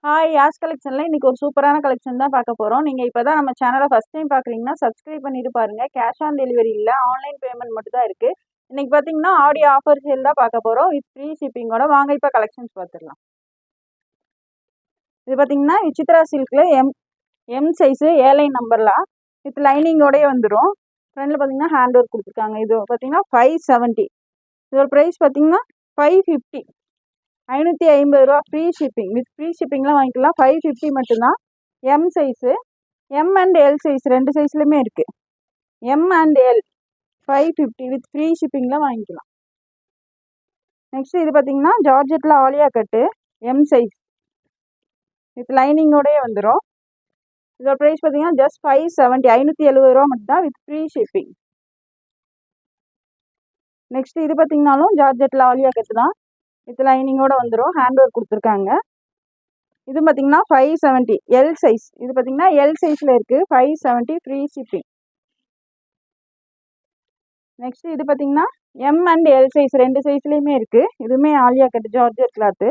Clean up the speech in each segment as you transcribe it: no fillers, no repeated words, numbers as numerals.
Hi யாஸ் கலெக்ஷனில் இன்றைக்கி ஒரு சூப்பரான கலெக்ஷன் தான் பார்க்க போகிறோம். நீங்கள் இப்போ தான் நம்ம சேனலை ஃபஸ்ட் டைம் பார்க்குறீங்கன்னா சப்ஸ்கிரைப் பண்ணிட்டு பாருங்கள். கேஷ் ஆன் டெலிவரி இல்லை, ஆன்லைன் பேமெண்ட் மட்டும் தான் இருக்குது. இன்றைக்கி பார்த்தீங்கன்னா ஆடியோ ஆஃபர் சேல் தான் பார்க்க போகிறோம். வித் ஃப்ரீ ஷிப்பிங்கோட. வாங்க இப்போ கலெக்ஷன்ஸ் பார்த்துடலாம். இது பார்த்தீங்கன்னா விசித்ரா சில்கில் எம் சைஸு ஏலைன் நம்பர்லாம் வித் லைனிங்கோடய வந்துடும். ஃப்ரெண்டில் பார்த்தீங்கன்னா ஹேண்ட் ஒர்க் கொடுத்துருக்காங்க. இது பார்த்தீங்கன்னா 570. இதோட ப்ரைஸ் பார்த்தீங்கன்னா 550. 550 ரூபா ஃப்ரீ ஷிப்பிங். வித் ஃப்ரீ ஷிப்பிங்லாம் வாங்கிக்கலாம். 550 மட்டும்தான். M size, M and L size ரெண்டு சைஸ்லையுமே இருக்குது. எம் அண்ட் எல் 550 வித் ஃப்ரீ ஷிப்பிங்லாம் வாங்கிக்கலாம். நெக்ஸ்ட் இது பார்த்தீங்கன்னா ஜார்ஜெட்டில் Alia cut M size with லைனிங்கோடய வந்துடும். இதோட ப்ரைஸ் பார்த்தீங்கன்னா ஜஸ்ட் 570. 570 ரூபா மட்டும்தான் வித் ஃப்ரீ ஷிப்பிங். நெக்ஸ்ட் இது பார்த்தீங்கன்னாலும் ஜார்ஜெட்டில் ஆலியா கட்டு தான் வித் லைனிங்கோட வந்துடும். ஹேண்ட் ஒர்க் கொடுத்துருக்காங்க. இது பார்த்தீங்கன்னா 570 எல் சைஸ். இது பார்த்தீங்கன்னா எல் சைஸில் இருக்குது. 570 ஃப்ரீ ஷிப்பிங். நெக்ஸ்ட் இது பார்த்தீங்கன்னா எம் அண்ட் எல் சைஸ் ரெண்டு சைஸ்லேயுமே இருக்குது. இதுவுமே Alia cut georgette cloth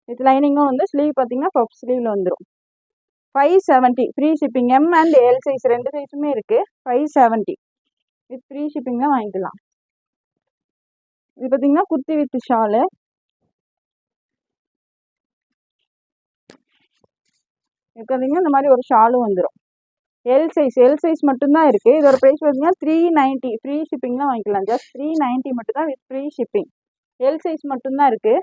with லைனிங்கும் வந்து ஸ்லீவ் பார்த்தீங்கன்னா பஃப் ஸ்லீவில் வந்துடும். 570 free shipping. M and L size ரெண்டு சைஸுமே இருக்குது. 570 வித் ஃப்ரீ ஷிப்பிங்லாம் வாங்கிக்கலாம். இது பார்த்தீங்கன்னா குர்த்தி வித் ஷாலு. இது பார்த்தீங்கன்னா இந்த மாதிரி ஒரு ஷாலும் வந்துடும். எல் சைஸ் மட்டும்தான் இருக்குது. இதோட ப்ரைஸ் பார்த்தீங்கன்னா 390. ஃப்ரீ ஷிப்பிங்லாம் வாங்கிக்கலாம். ஜஸ்ட் 390 மட்டும்தான் with free shipping. L size மட்டும்தான் இருக்குது.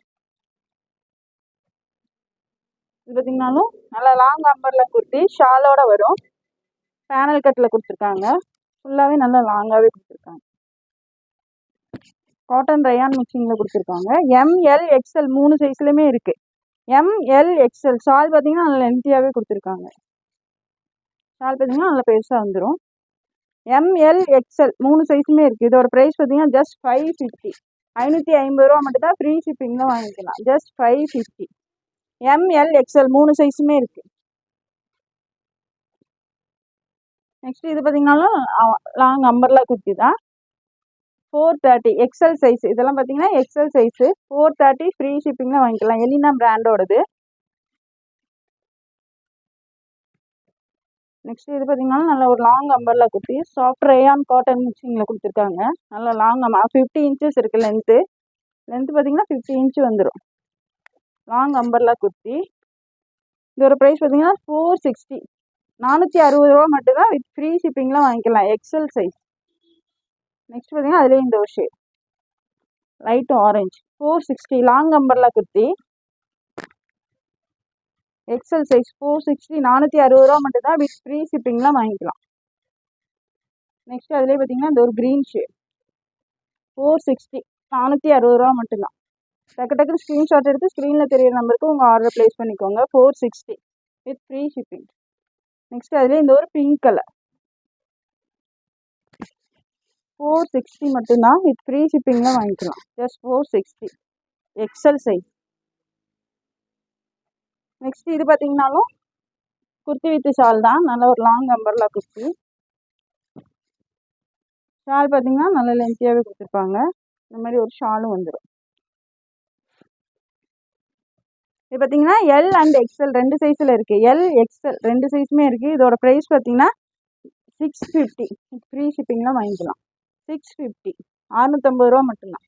இது பார்த்தீங்கன்னாலும் நல்லா லாங் அம்பர்ல குர்த்தி ஷாலோட வரும். பேனல் கட்டில் கொடுத்துருக்காங்க. ஃபுல்லாகவே நல்லா லாங்காகவே கொடுத்துருக்காங்க. காட்டன் ரயான் மிக்சிங்கில் கொடுத்துருக்காங்க. எம்எல் எக்ஸ்எல் மூணு சைஸ்லையுமே இருக்குது. எம்எல் எக்ஸ்எல் ஷால் பார்த்தீங்கன்னா நல்லா லென்த்தியாகவே கொடுத்துருக்காங்க. ஷால் பார்த்தீங்கன்னா நல்லா பெருசாக வந்துடும். எம்எல் எக்ஸ்எல் மூணு சைஸுமே இருக்குது. இதோட ப்ரைஸ் பார்த்தீங்கன்னா ஜஸ்ட் 550. 550 ரூபா மட்டும்தான் ஃப்ரீ ஷிப்பிங்கில் வாங்கிக்கலாம். ஜஸ்ட் 550. எம்எல் எக்ஸ்எல் மூணு சைஸுமே இருக்குது. நெக்ஸ்ட் இது பார்த்தீங்கன்னாலும் லாங் அம்பர்லா குர்த்தி தான். 430 எக்ஸ்எல் சைஸ். இதெல்லாம் பார்த்தீங்கன்னா எக்ஸ்எல் சைஸு 430 ஃப்ரீ ஷிப்பிங்கில் வாங்கிக்கலாம். எலினா பிராண்டோடது. நெக்ஸ்ட் இது பார்த்தீங்கன்னா நல்ல ஒரு long umbrella kurti soft rayon cotton மிக்சிங்கில் கொடுத்துருக்காங்க. நல்லா லாங் 50 இன்ச்சஸ் இருக்குது லென்த்து பார்த்தீங்கன்னா 50 இன்ச்சு வந்துடும். Long umbrella kurti. இதோட ப்ரைஸ் பார்த்தீங்கன்னா 460. 460 ரூபா மட்டும்தான் வித் ஃப்ரீ ஷிப்பிங்லாம் வாங்கிக்கலாம். XL size. நெக்ஸ்ட் பார்த்தீங்கன்னா அதுலேயே இந்த ஒரு shade light orange 460 long umbrella kurti XL size 460. 460 ரூபா மட்டும்தான் வித் ஃப்ரீ ஷிப்பிங்லாம் வாங்கிக்கலாம். நெக்ஸ்ட் அதுலேயே பார்த்தீங்கன்னா இந்த ஒரு க்ரீன் ஷேட் 460. 460 ரூபா மட்டும்தான். டக்குன்னு ஸ்க்ரீன்ஷாட் எடுத்து ஸ்க்ரீனில் தெரியிற நம்பருக்கு உங்கள் ஆர்டர் ப்ளேஸ் பண்ணிக்கோங்க. 460 வித் ஃப்ரீ ஷிப்பிங். நெக்ஸ்ட் அதுலேயே இந்த ஒரு பிங்க் கலர் 460 மட்டும்தான் வித் ஃப்ரீ ஷிப்பிங்லாம் வாங்கிக்கலாம். Just 460 XL size. நெக்ஸ்ட் இது பார்த்தீங்கன்னாலும் குர்த்தி வித் ஷால் தான். நல்ல ஒரு லாங் அம்பர்லா குர்த்தி. ஷால் பார்த்தீங்கன்னா நல்ல லென்த்தியாகவே கொடுத்துருப்பாங்க. இந்த மாதிரி ஒரு ஷாலும் வந்துடும். இது பார்த்தீங்கன்னா எல் அண்ட் எக்ஸ்எல் ரெண்டு சைஸில் இருக்குது. எல் எக்ஸ்எல் ரெண்டு சைஸுமே இருக்குது. இதோட ப்ரைஸ் பார்த்தீங்கன்னா 650 ஃப்ரீ ஷிப்பிங்லாம் வாங்கிக்கலாம். 650 650 ரூபா மட்டும்தான்.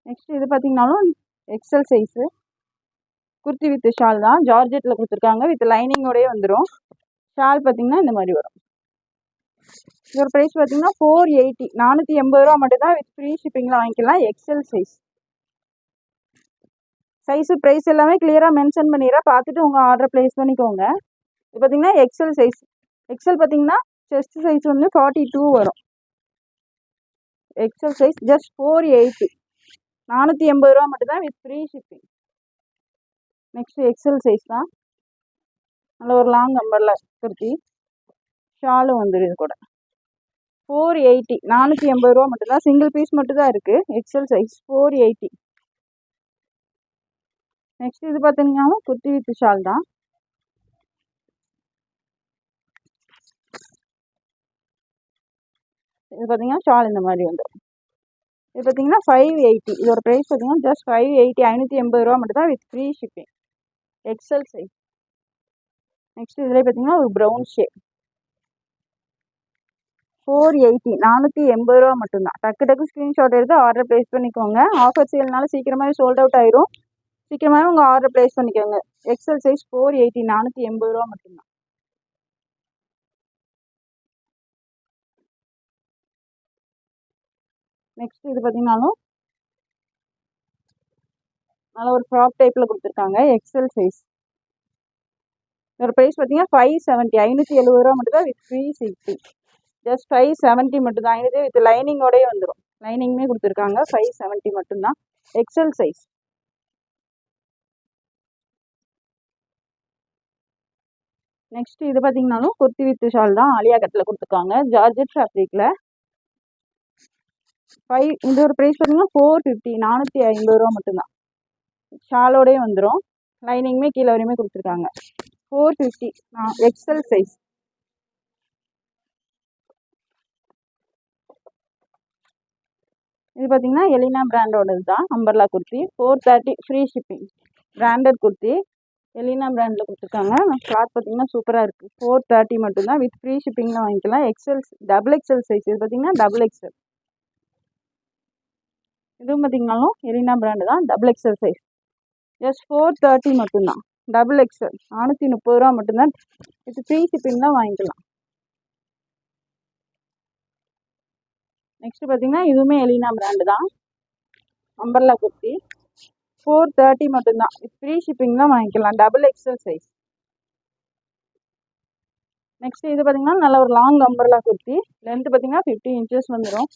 நெக்ஸ்ட் இது பார்த்தீங்கன்னாலும் XL size kurti with shawl தான். ஜார்ஜெட்டில் கொடுத்துருக்காங்க. வித் லைனிங்கோடய வந்துடும். ஷால் பார்த்தீங்கன்னா இந்த மாதிரி வரும். இதோட ப்ரைஸ் பார்த்தீங்கன்னா 480. 480 ரூபா மட்டும்தான் வித் ஃப்ரீ ஷிப்பிங்கில் வாங்கிக்கலாம். XL size. சைஸு ப்ரைஸ் எல்லாமே கிளியராக மென்ஷன் பண்ணிடுறேன். பார்த்துட்டு உங்கள் ஆர்டர் ப்ளேஸ் பண்ணிக்கோங்க. இது பார்த்தீங்கன்னா எக்ஸ்எல் சைஸ். எக்ஸ்எல் பார்த்தீங்கன்னா செஸ்ட் சைஸ் வந்து 42 வரும். XL size just 480. 480 ரூபா மட்டும்தான் with free shipping. Next XL size தான். நல்ல ஒரு லாங் அம்பர்லா குர்த்தி ஷாலும் வந்துடும். இது கூட 480. 480 ரூபா மட்டும்தான். சிங்கிள் பீஸ் மட்டும்தான் இருக்குது. XL size 480. நெக்ஸ்ட் இது பார்த்தீங்கன்னா குர்த்தி வித் ஷால் தான். இது பார்த்தீங்கன்னா ஷால் இந்த மாதிரி வந்துடும். இது பார்த்தீங்கன்னா 580. இதோட ப்ரைஸ் பார்த்தீங்கன்னா ஜஸ்ட் 580, 580 ரூபா மட்டும் தான் with free shipping. XL size. Next இதில் பார்த்தீங்கன்னா ஒரு ப்ரௌன் ஷேட் 480, 480 ரூபா மட்டும்தான். டக்கு டக்கு ஸ்க்ரீன்ஷாட் எடுத்து ஆர்டர் ப்ளேஸ் பண்ணிக்கோங்க. ஆஃபர் சேல்னால சீக்கிரமாகவே சோல்ட் அவுட் ஆயிரும். சீக்கிரமாகவே உங்கள் ஆர்டர் ப்ளேஸ் பண்ணிக்கோங்க. எக்ஸல் சைஸ் 480, 480 ரூபா மட்டும்தான். நெக்ஸ்ட் இது பார்த்தீங்கன்னாலும் நல்லா ஒரு ஃப்ராக் டைப்பில் கொடுத்துருக்காங்க. XL size. இதோட ப்ரைஸ் பார்த்தீங்கன்னா 570, 570 ரூபா மட்டும் தான் வித் ஃப்ரீ ஷிப்பிங். ஜஸ்ட் 570 மட்டும் தான். இது வித் லைனிங்கோடய வந்துடும். லைனிங்குமே கொடுத்துருக்காங்க. 570 மட்டும்தான். XL size. நெக்ஸ்ட் இது பார்த்தீங்கன்னாலும் குர்த்தி வித் ஷால் தான். ஆலியா கட்டில் கொடுத்துருக்காங்க. ஜார்ஜெட் ஃபேப்ரிக்கில் இதோட ப்ரைஸ் பார்த்தீங்கன்னா 450, 450 ரூபா மட்டும்தான். ஷாலோடய வந்துடும். லைனிங்குமே கீழே வரையுமே கொடுத்துருக்காங்க. 450. XL size. இது பார்த்தீங்கன்னா எலினா பிராண்டோடது தான். Umbrella kurti 430 free shipping. Branded kurti Elina பிராண்டில் கொடுத்துருக்காங்க. கிளாத் பார்த்தீங்கன்னா சூப்பராக இருக்குது. 430 மட்டும்தான் வித் ஃப்ரீ ஷிப்பிங்கில் வாங்கிக்கலாம். XL double XL size. இது பார்த்தீங்கன்னா டபுள் எக்ஸல். இதுவும் பார்த்தீங்கன்னாலும் எலினா பிராண்டு தான். Double XL size. ஜஸ்ட் 430 மட்டும்தான். டபுள் எக்ஸல் 430 ரூபா மட்டும்தான். வித் ஃப்ரீ ஷிப்பிங் தான் வாங்கிக்கலாம். நெக்ஸ்ட் பார்த்தீங்கன்னா இதுவுமே எலினா பிராண்டு தான். அம்பர்லா குர்த்தி 430 மட்டும்தான். வித் ஃப்ரீ ஷிப்பிங் தான் வாங்கிக்கலாம். Double XL size. நெக்ஸ்ட் இது பார்த்தீங்கன்னா நல்ல ஒரு லாங் அம்பர்லா குர்த்தி. லென்த் பார்த்தீங்கன்னா 50 இன்ச்சஸ் வந்துடும்.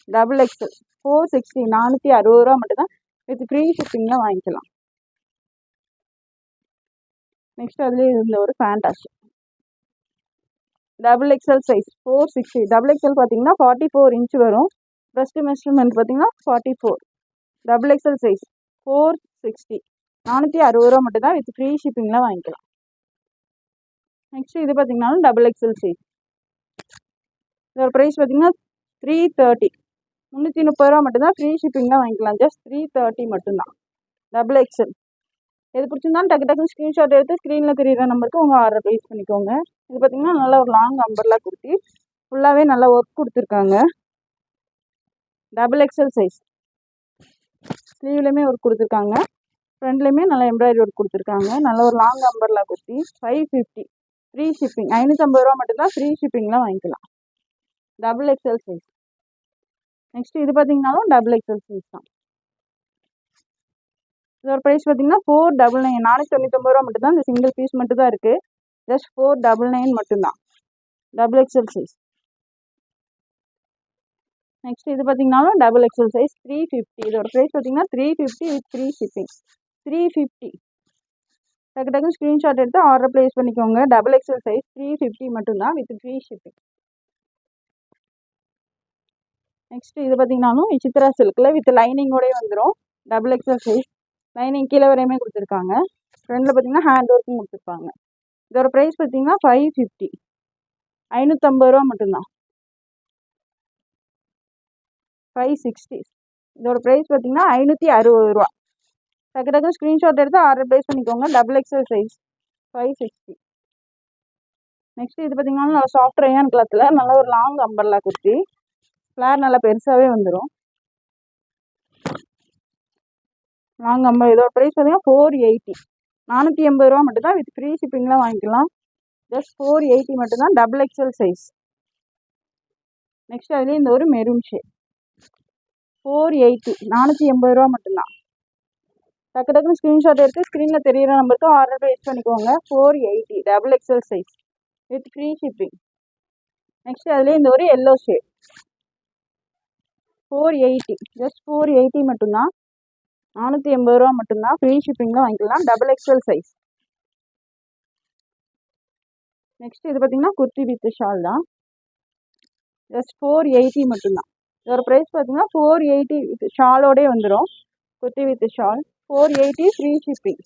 டபுள் எக்ஸல் 460, 460 ரூபா மட்டும்தான். வித் ஃப்ரீ ஷிப்பிங் தான் வாங்கிக்கலாம். நெக்ஸ்ட் அதுலேயே இந்த ஒரு ஃபேண்டாஷ் double XL size 460. Double XL பார்த்தீங்கன்னா 44 இன்ச் வரும். ப்ரெஸ்ட் மெஷர்மெண்ட் பார்த்தீங்கன்னா 44. டபுள் எக்ஸல் சைஸ் 460, 460 ரூபா மட்டும் தான். வித் ஃப்ரீ ஷிப்பிங்கில் வாங்கிக்கலாம். நெக்ஸ்ட் இது பார்த்தீங்கன்னாலும் டபுள் எக்ஸல் சைஸ். இதோட ப்ரைஸ் பார்த்தீங்கன்னா 330, 330 ரூபா மட்டும்தான். ஃப்ரீ ஷிப்பிங் தான் வாங்கிக்கலாம். ஜஸ்ட் 330 மட்டும்தான். Double XL. எது பிடிச்சிருந்தாலும் டக்கு டக்குன்னு ஸ்க்ரீன்ஷாட் எடுத்து ஸ்க்ரீனில் தெரியுற நம்பருக்கு உங்கள் ஆர்டர் ப்ளேஸ் பண்ணிக்கோங்க. இது பார்த்தீங்கன்னா நல்லா ஒரு லாங் அம்பர்லா குர்த்தி. ஃபுல்லாகவே நல்லா ஒர்க் கொடுத்துருக்காங்க. Double XL size. ஸ்லீவ்லையுமே ஒர்க் கொடுத்துருக்காங்க. ஃப்ரண்ட்லேயுமே நல்லா எம்ப்ராய்டரி ஒர்க் கொடுத்துருக்காங்க. நல்ல ஒரு long umbrella kurti 550 free shipping. 550 ரூபா மட்டும்தான். ஃப்ரீ ஷிப்பிங்லாம் வாங்கிக்கலாம். Double XL size. நெக்ஸ்ட் இது பார்த்தீங்கன்னாலும் டபுள் எக்ஸல் சைஸ் தான். இதோட ப்ரைஸ் பார்த்தீங்கன்னா 499, 499 ரூபா மட்டும் தான். இந்த சிங்கிள் பீஸ் மட்டும் தான் இருக்குது. ஜஸ்ட் 499 மட்டும்தான். Double XL size. நெக்ஸ்ட் இது பார்த்தீங்கன்னாலும் டபுள் எக்ஸல் சைஸ் 350. இதோட ப்ரைஸ் பார்த்தீங்கன்னா 350 வித் ஃப்ரீ ஷிப்பிங். 350. டக்கு டக்குன்னு ஸ்க்ரீன்ஷாட் எடுத்து ஆர்டர் ப்ளேஸ் பண்ணிக்கோங்க. டபுள் எக்ஸல் சைஸ் 350 மட்டும்தான் வித் ஃப்ரீ ஷிப்பிங். நெக்ஸ்ட் இது பார்த்தீங்கன்னாலும் விசித்ரா சில்கில் வித் லைனிங்கோடய வந்துடும். Double XL size. லைனிங் கீழே வரையுமே கொடுத்துருக்காங்க. ஃப்ரண்டில் பார்த்தீங்கன்னா ஹேண்ட் ஒர்க்கும் கொடுத்துருப்பாங்க. இதோட ப்ரைஸ் பார்த்தீங்கன்னா 550, 550 ரூபா மட்டும்தான். 560. இதோட ப்ரைஸ் பார்த்தீங்கன்னா 560 ரூபா. டக்கு டக்கு ஸ்க்ரீன்ஷாட் எடுத்து ஆர்டர் ப்ளேஸ் பண்ணிக்கோங்க. Double XL size 560. நெக்ஸ்ட் இது பார்த்தீங்கன்னா நல்லா சாஃப்ட் ரயான் கிளாத்தில் நல்ல ஒரு லாங் அம்பர்லா குர்த்தி. ஃப்ளேர் நல்லா பெருசாகவே வந்துடும். Long amber. இதோட ப்ரைஸ் பார்த்தீங்கன்னா 480, 480 ரூபா மட்டும்தான். வித் ஃப்ரீ ஷிப்பிங்லாம் வாங்கிக்கலாம். ஜஸ்ட் 480 மட்டும்தான். Double XL size. நெக்ஸ்ட் அதுலேயே இந்த ஒரு மெரூன் ஷேட் 480, 480 ரூபா மட்டும்தான். டக்கு டக்குன்னு ஸ்க்ரீன்ஷாட் எடுத்து ஸ்க்ரீனில் தெரியிற நம்பருக்கு ஆர்டர் ப்ளேஸ் பண்ணிக்கோங்க. 480 double XL size with free shipping. Next அதுலேயே இந்த ஒரு எல்லோ ஷேட் 480. ஜஸ்ட் 480 மட்டும்தான். 480 ரூபா மட்டும்தான். ஃப்ரீ ஷிப்பிங்கில் வாங்கிக்கலாம். Double XL size. நெக்ஸ்ட் இது பார்த்தீங்கன்னா குர்த்தி வித் ஷால் தான். ஜஸ்ட் 480 மட்டும்தான். இதோட ப்ரைஸ் பார்த்தீங்கன்னா 480 வித் ஷாலோடே வந்துடும். Kurti with shawl 480 free shipping.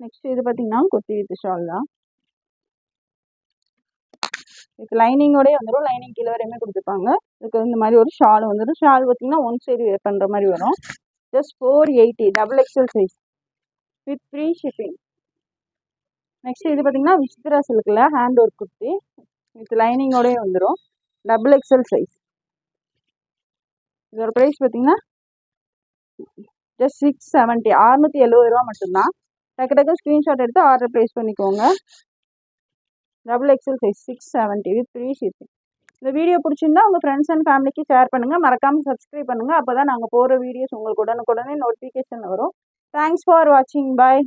Next இது பார்த்தீங்கன்னா குர்த்தி வித் ஷால் தான். வித் லைனிங்கோடய வந்துடும். லைனிங் கீழே வரையுமே கொடுத்துருப்பாங்க. இதுக்கு இந்த மாதிரி ஒரு ஷால் வந்துடும். ஷால் பார்த்தீங்கன்னா ஒன் சைடு வேர் பண்ணுற மாதிரி வரும். Just 480 double XL size with free shipping. Next இது பார்த்தீங்கன்னா விசித்ரா சில்கில் ஹேண்ட் ஒர்க் குர்த்தி வித் லைனிங்கோடய வந்துடும். Double XL size. இதோட ப்ரைஸ் பார்த்தீங்கன்னா ஜஸ்ட் 670 670 ரூபா மட்டும்தான். டக்கு டக்கு ஸ்க்ரீன்ஷாட் எடுத்து ஆர்டர் ப்ளேஸ் பண்ணிக்கோங்க. Double XL size 670 with free shipping. இந்த வீடியோ பிடிச்சிருந்தா உங்கள் ஃப்ரெண்ட்ஸ் அண்ட் ஃபேமிலிக்கு ஷேர் பண்ணுங்கள். மறக்காமல் சப்ஸ்கிரைப் பண்ணுங்கள். அப்போ தான் நாங்கள் போகிற வீடியோஸ் உங்களுக்கு உடனுக்குடனே நோட்டிஃபிகேஷன் வரும். தேங்க்ஸ் ஃபார் வாட்சிங். பாய்.